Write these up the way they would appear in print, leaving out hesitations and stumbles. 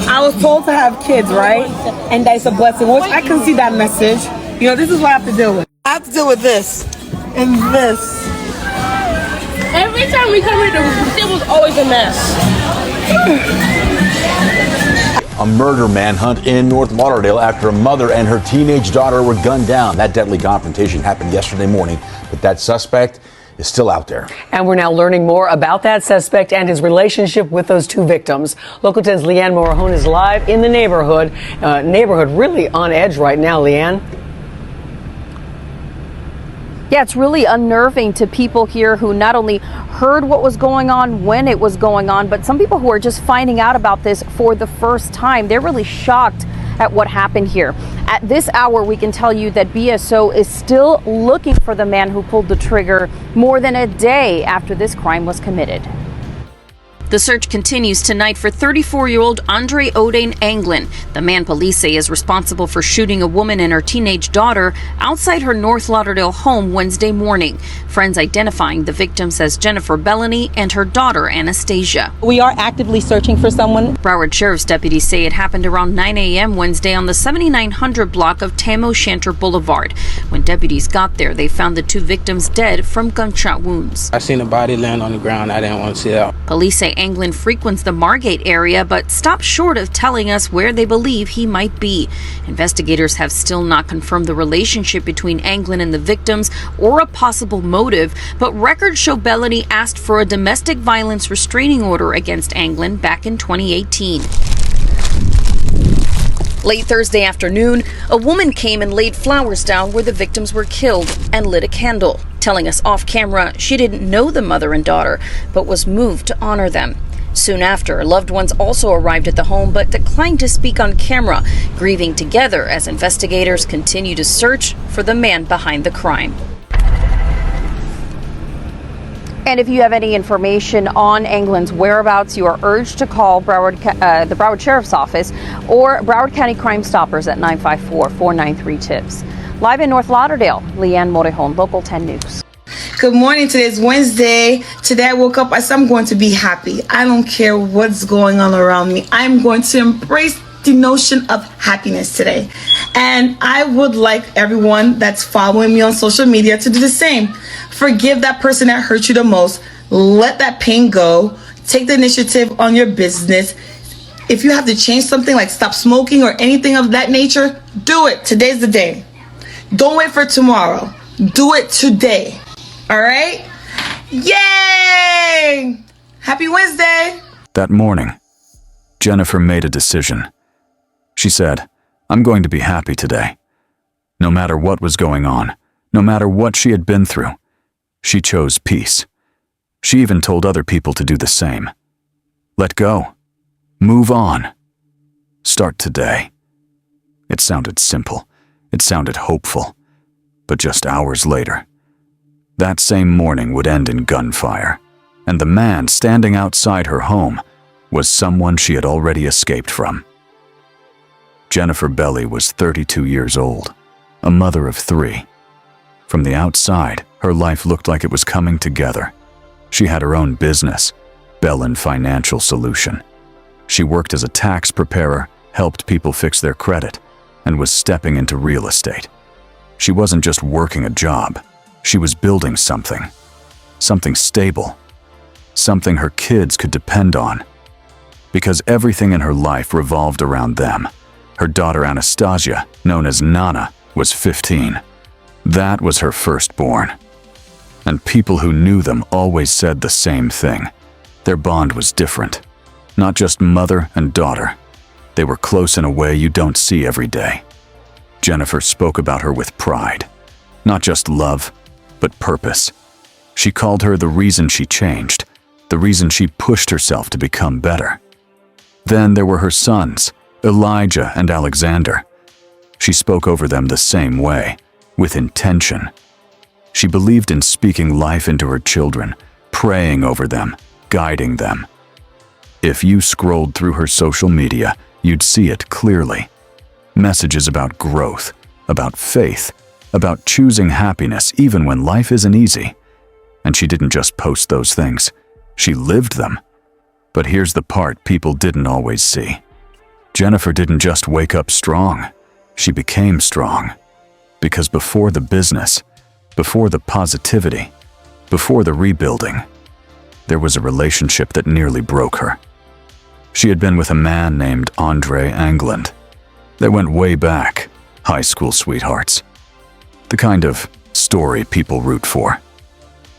I was told to have kids, right? And that's a blessing, which I can see that message. You know, this is what I have to deal with. I have to deal with this and this. Every time we come here, it was always a mess. A murder manhunt in North Lauderdale after a mother and her teenage daughter were gunned down. That deadly confrontation happened yesterday morning, but that suspect is still out there. And we're now learning more about that suspect and his relationship with those two victims. Local 10's Leanne Morahone is live in the neighborhood. Neighborhood really on edge right now, Leanne. Yeah, it's really unnerving to people here who not only heard what was going on when it was going on, but some people who are just finding out about this for the first time. They're really shocked at what happened here. At this hour, we can tell you that BSO is still looking for the man who pulled the trigger more than a day after this crime was committed. The search continues tonight for 34-year-old Andre Odain Anglin, the man police say is responsible for shooting a woman and her teenage daughter outside her North Lauderdale home Wednesday morning. Friends identifying the victims as Jennifer Bellony and her daughter Anastasia. We are actively searching for someone. Broward Sheriff's deputies say it happened around 9 a.m. Wednesday on the 7900 block of Tam O'Shanter Boulevard. When deputies got there, they found the two victims dead from gunshot wounds. I seen a body land on the ground. I didn't want to see that. Police say Anglin frequents the Margate area, but stopped short of telling us where they believe he might be. Investigators have still not confirmed the relationship between Anglin and the victims or a possible motive, but records show Bellony asked for a domestic violence restraining order against Anglin back in 2018. Late Thursday afternoon, a woman came and laid flowers down where the victims were killed and lit a candle, telling us off camera she didn't know the mother and daughter, but was moved to honor them. Soon after, loved ones also arrived at the home but declined to speak on camera, grieving together as investigators continue to search for the man behind the crime. And if you have any information on Anglin's whereabouts, you are urged to call the Broward Sheriff's Office or Broward County Crime Stoppers at 954-493-TIPS. Live in North Lauderdale, Leanne Morahone, Local 10 News. Good morning. Today's Wednesday. Today I woke up. I said I'm going to be happy. I don't care what's going on around me. I'm going to embrace the notion of happiness today. And I would like everyone that's following me on social media to do the same. Forgive that person that hurt you the most. Let that pain go. Take the initiative on your business. If you have to change something like stop smoking or anything of that nature, do it. Today's the day. Don't wait for tomorrow. Do it today. All right? Yay! Happy Wednesday! That morning, Jennifer made a decision. She said, "I'm going to be happy today." No matter what was going on, no matter what she had been through, she chose peace. She even told other people to do the same. Let go. Move on. Start today. It sounded simple. It sounded hopeful. But just hours later, that same morning would end in gunfire, and the man standing outside her home was someone she had already escaped from. Jennifer Bellony was 32 years old, a mother of 3. From the outside, her life looked like it was coming together. She had her own business, Bellon Financial Solution. She worked as a tax preparer, helped people fix their credit, and was stepping into real estate. She wasn't just working a job. She was building something stable, something her kids could depend on. Because everything in her life revolved around them. Her daughter Anastasia, known as Nana, was 15. That was her firstborn. And people who knew them always said the same thing. Their bond was different. Not just mother and daughter. They were close in a way you don't see every day. Jennifer spoke about her with pride. Not just love, but purpose. She called her the reason she changed, the reason she pushed herself to become better. Then there were her sons, Elijah and Alexander. She spoke over them the same way, with intention. She believed in speaking life into her children, praying over them, guiding them. If you scrolled through her social media, you'd see it clearly. Messages about growth, about faith, about choosing happiness even when life isn't easy. And she didn't just post those things, she lived them. But here's the part people didn't always see. Jennifer didn't just wake up strong, she became strong. Because before the business, before the positivity, before the rebuilding, there was a relationship that nearly broke her. She had been with a man named Anglin. They went way back, high school sweethearts. The kind of story people root for.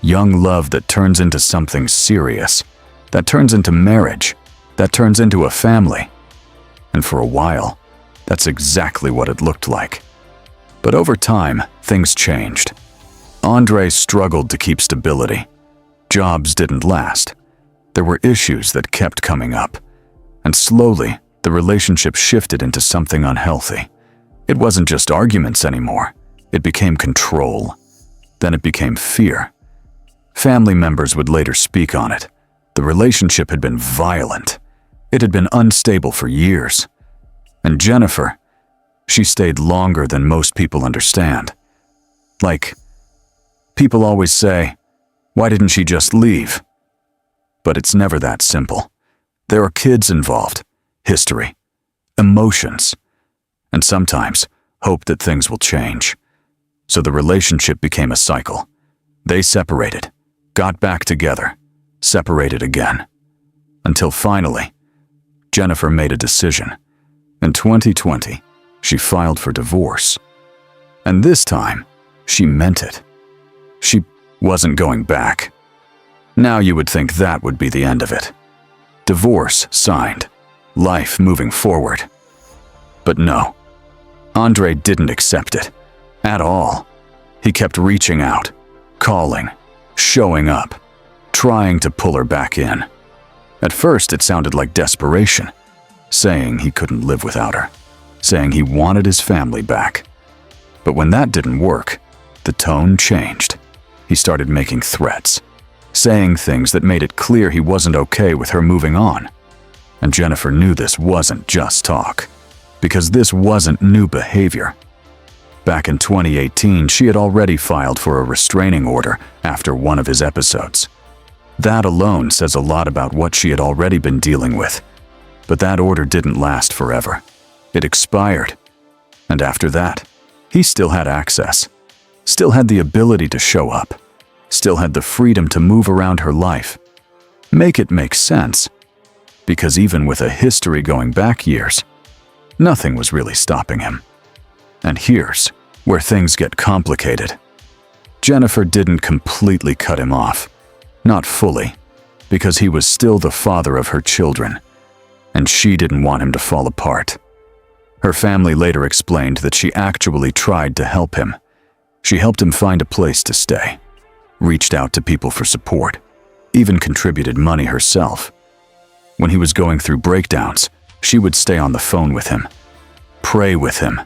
Young love that turns into something serious, that turns into marriage, that turns into a family. And for a while, that's exactly what it looked like. But over time, things changed. Andre struggled to keep stability. Jobs didn't last. There were issues that kept coming up. And slowly, the relationship shifted into something unhealthy. It wasn't just arguments anymore. It became control. Then it became fear. Family members would later speak on it. The relationship had been violent. It had been unstable for years. And Jennifer, she stayed longer than most people understand. Like, people always say, why didn't she just leave? But it's never that simple. There are kids involved, history, emotions, and sometimes hope that things will change. So the relationship became a cycle. They separated, got back together, separated again. Until finally, Jennifer made a decision. In 2020, she filed for divorce. And this time, she meant it. She wasn't going back. Now you would think that would be the end of it. Divorce signed, life moving forward. But no, Andre didn't accept it. At all. He kept reaching out, calling, showing up, trying to pull her back in. At first, it sounded like desperation, saying he couldn't live without her, saying he wanted his family back. But when that didn't work, the tone changed. He started making threats, saying things that made it clear he wasn't okay with her moving on. And Jennifer knew this wasn't just talk, because this wasn't new behavior. Back in 2018, she had already filed for a restraining order after one of his episodes. That alone says a lot about what she had already been dealing with. But that order didn't last forever. It expired. And after that, he still had access, still had the ability to show up, still had the freedom to move around her life. Make it make sense. Because even with a history going back years, nothing was really stopping him. And here's where things get complicated. Jennifer didn't completely cut him off. Not fully, because he was still the father of her children, and she didn't want him to fall apart. Her family later explained that she actually tried to help him. She helped him find a place to stay, reached out to people for support, even contributed money herself. When he was going through breakdowns, she would stay on the phone with him, pray with him,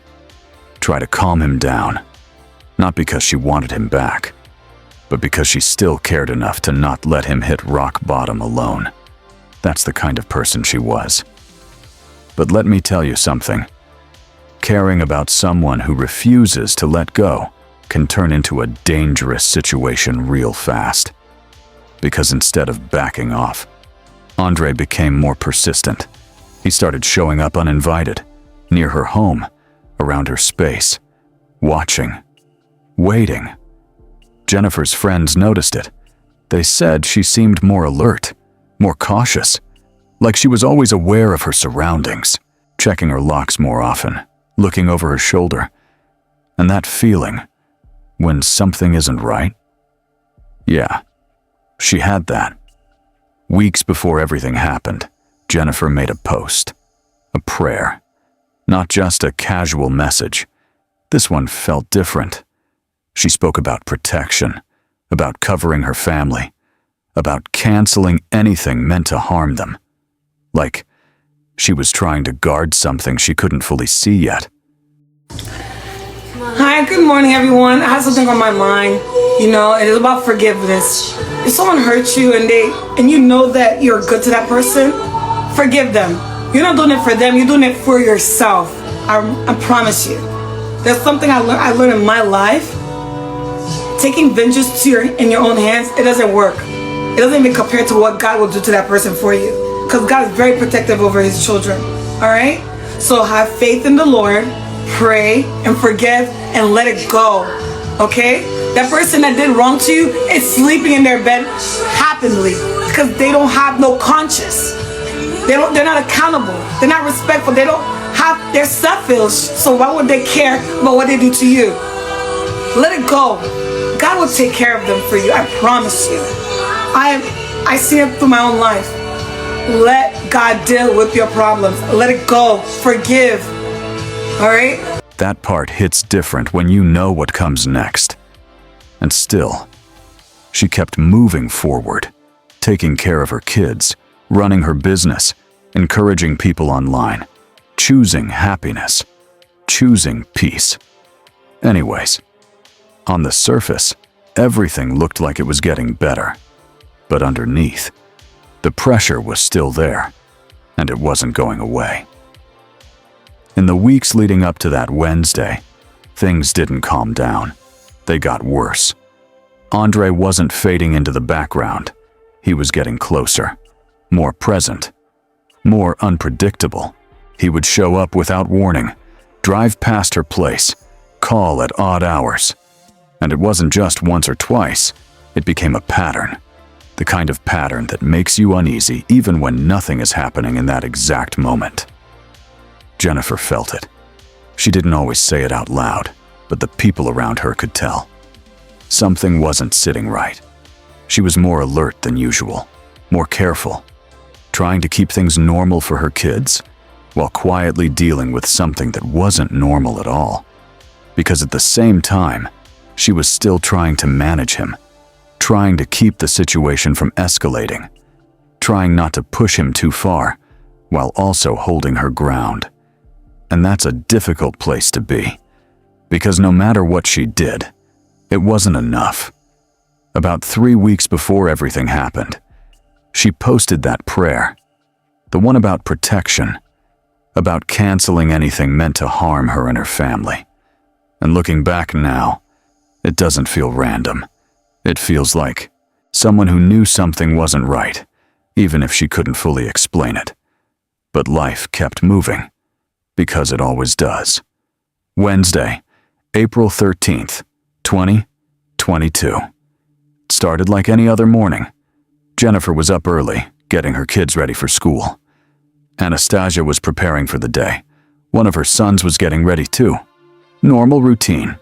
try to calm him down, not because she wanted him back, but because she still cared enough to not let him hit rock bottom alone. That's the kind of person she was. But let me tell you something. Caring about someone who refuses to let go can turn into a dangerous situation real fast. Because instead of backing off, Andre became more persistent. He started showing up uninvited, near her home, around her space, watching, waiting. Jennifer's friends noticed it. They said she seemed more alert, more cautious, like she was always aware of her surroundings, checking her locks more often, looking over her shoulder. And that feeling, when something isn't right? Yeah, she had that. Weeks before everything happened, Jennifer made a post, a prayer. Not just a casual message. This one felt different. She spoke about protection, about covering her family, about canceling anything meant to harm them. Like she was trying to guard something she couldn't fully see yet. Hi, good morning, everyone. I have something on my mind. It is about forgiveness. If someone hurts you and you know that you're good to that person, forgive them. You're not doing it for them, you're doing it for yourself. I promise you. There's something I learned in my life. Taking vengeance in your own hands, it doesn't work. It doesn't even compare to what God will do to that person for you. Because God is very protective over his children. Alright? So have faith in the Lord, pray and forgive and let it go. Okay? That person that did wrong to you is sleeping in their bed happily because they don't have no conscience. They're not accountable. They're not respectful. They don't have their self-image. So why would they care about what they do to you? Let it go. God will take care of them for you. I promise you. I see it through my own life. Let God deal with your problems. Let it go. Forgive. All right? That part hits different when you know what comes next. And still, she kept moving forward, taking care of her kids, running her business, encouraging people online, choosing happiness, choosing peace. Anyways, on the surface, everything looked like it was getting better. But underneath, the pressure was still there, and it wasn't going away. In the weeks leading up to that Wednesday, things didn't calm down. They got worse. Andre wasn't fading into the background. He was getting closer, more present, more unpredictable. He would show up without warning, drive past her place, call at odd hours. And it wasn't just once or twice, it became a pattern. The kind of pattern that makes you uneasy even when nothing is happening in that exact moment. Jennifer felt it. She didn't always say it out loud, but the people around her could tell. Something wasn't sitting right. She was more alert than usual, more careful, trying to keep things normal for her kids, while quietly dealing with something that wasn't normal at all. Because at the same time, she was still trying to manage him, trying to keep the situation from escalating, trying not to push him too far, while also holding her ground. And that's a difficult place to be, because no matter what she did, it wasn't enough. About 3 weeks before everything happened, she posted that prayer, the one about protection, about canceling anything meant to harm her and her family. And looking back now, it doesn't feel random. It feels like someone who knew something wasn't right, even if she couldn't fully explain it. But life kept moving, because it always does. Wednesday, April 13th, 2022. It started like any other morning. Jennifer was up early, getting her kids ready for school. Anastasia was preparing for the day. One of her sons was getting ready too. Normal routine.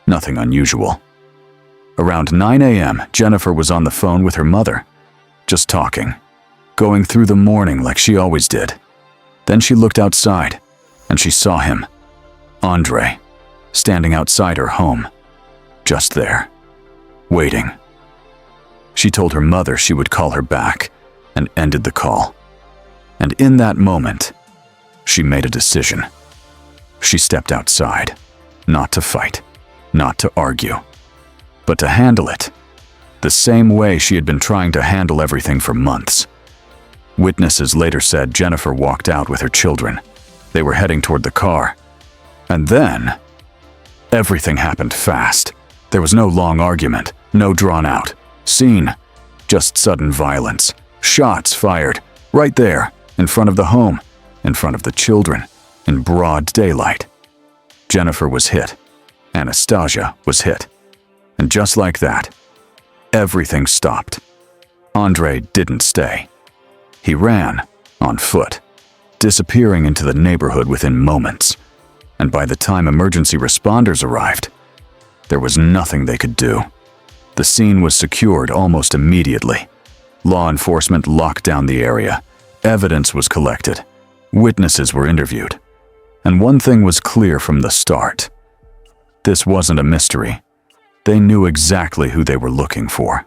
Nothing unusual. Around 9 a.m., Jennifer was on the phone with her mother, just talking, going through the morning like she always did. Then she looked outside, and she saw him, Andre, standing outside her home, just there, waiting. She told her mother she would call her back, and ended the call. And in that moment, she made a decision. She stepped outside, not to fight, not to argue, but to handle it, the same way she had been trying to handle everything for months. Witnesses later said Jennifer walked out with her children. They were heading toward the car. And then, everything happened fast. There was no long argument, no drawn-out scene, just sudden violence. Shots fired, right there, in front of the home, in front of the children, in broad daylight. Jennifer was hit. Anastasia was hit. And just like that, everything stopped. Andre didn't stay. He ran, on foot, disappearing into the neighborhood within moments. And by the time emergency responders arrived, there was nothing they could do. The scene was secured almost immediately. Law enforcement locked down the area. Evidence was collected. Witnesses were interviewed. And one thing was clear from the start. This wasn't a mystery. They knew exactly who they were looking for.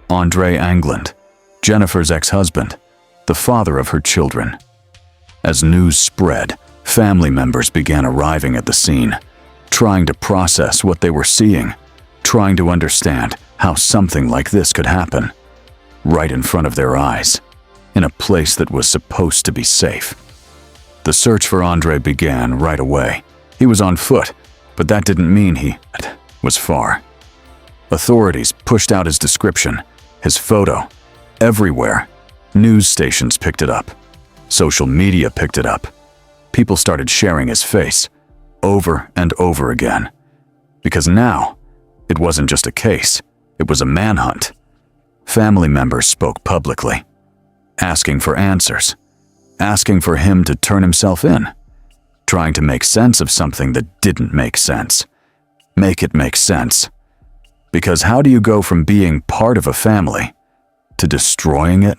Andre Anglin, Jennifer's ex-husband, the father of her children. As news spread, family members began arriving at the scene, trying to process what they were seeing, trying to understand how something like this could happen, right in front of their eyes, in a place that was supposed to be safe. The search for Andre began right away. He was on foot, but that didn't mean he was far. Authorities pushed out his description, his photo, everywhere. News stations picked it up. Social media picked it up. People started sharing his face, over and over again. Because now, it wasn't just a case, it was a manhunt. Family members spoke publicly, asking for answers, asking for him to turn himself in, trying to make sense of something that didn't make sense. Make it make sense. Because how do you go from being part of a family to destroying it?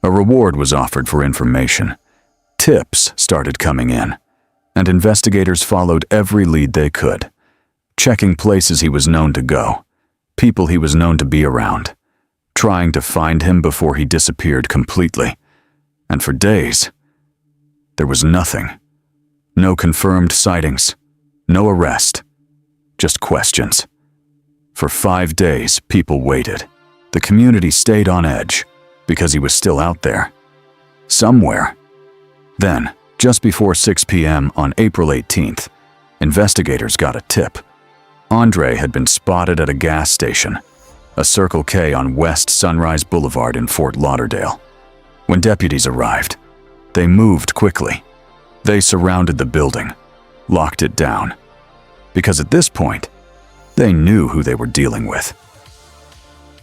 A reward was offered for information. Tips started coming in, and investigators followed every lead they could, checking places he was known to go, people he was known to be around, trying to find him before he disappeared completely. And for days, there was nothing. No confirmed sightings, no arrest, just questions. For 5 days, people waited. The community stayed on edge because he was still out there, somewhere. Then, just before 6 p.m. on April 18th, investigators got a tip. Andre had been spotted at a gas station, a Circle K on West Sunrise Boulevard in Fort Lauderdale. When deputies arrived, they moved quickly. They surrounded the building, locked it down, because at this point, they knew who they were dealing with.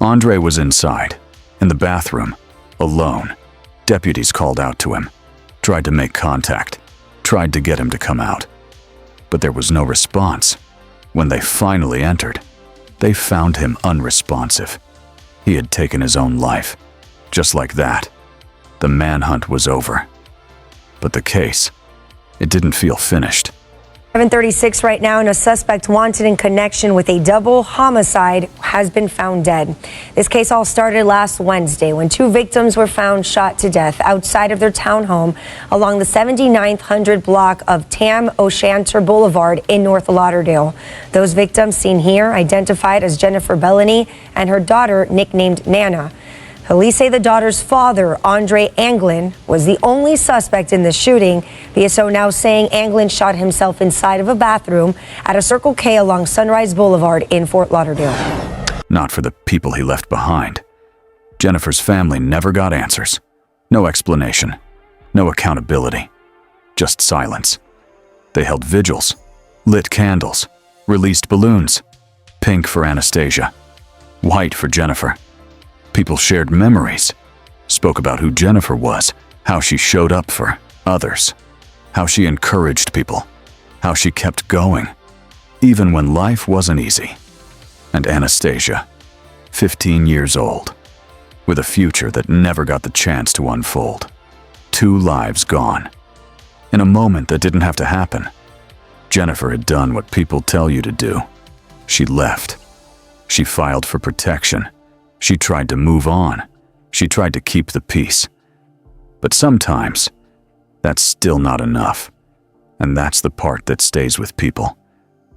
Andre was inside, in the bathroom, alone. Deputies called out to him, tried to make contact, tried to get him to come out. But there was no response. When they finally entered, they found him unresponsive. He had taken his own life. Just like that, the manhunt was over. But the case, it didn't feel finished. 7:36 right now, and a suspect wanted in connection with a double homicide has been found dead. This case all started last Wednesday when 2 victims were found shot to death outside of their townhome along the 7900 block of Tam O'Shanter Boulevard in North Lauderdale. Those victims seen here identified as Jennifer Bellony and her daughter nicknamed Nana. Police say the daughter's father, Andre Anglin, was the only suspect in the shooting. BSO now saying Anglin shot himself inside of a bathroom at a Circle K along Sunrise Boulevard in Fort Lauderdale. Not for the people he left behind. Jennifer's family never got answers. No explanation. No accountability. Just silence. They held vigils, lit candles, released balloons. Pink for Anastasia. White for Jennifer. People shared memories, spoke about who Jennifer was, how she showed up for others, how she encouraged people, how she kept going, even when life wasn't easy. And Anastasia, 15 years old, with a future that never got the chance to unfold. 2 lives gone. In a moment that didn't have to happen. Jennifer had done what people tell you to do. She left. She filed for protection. She tried to move on. She tried to keep the peace. But sometimes, that's still not enough. And that's the part that stays with people.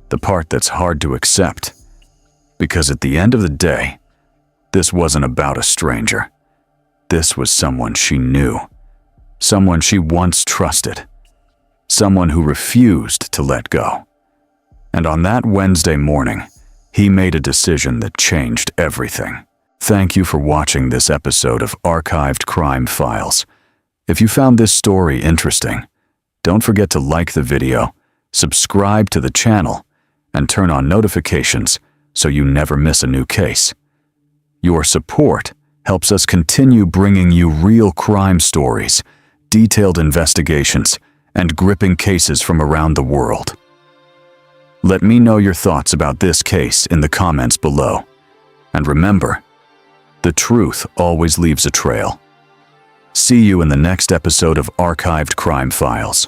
The part that's hard to accept. Because at the end of the day, this wasn't about a stranger. This was someone she knew. Someone she once trusted. Someone who refused to let go. And on that Wednesday morning, he made a decision that changed everything. Thank you for watching this episode of Archived Crime Files. If you found this story interesting, don't forget to like the video, subscribe to the channel, and turn on notifications so you never miss a new case. Your support helps us continue bringing you real crime stories, detailed investigations, and gripping cases from around the world. Let me know your thoughts about this case in the comments below. And remember, the truth always leaves a trail. See you in the next episode of Archived Crime Files.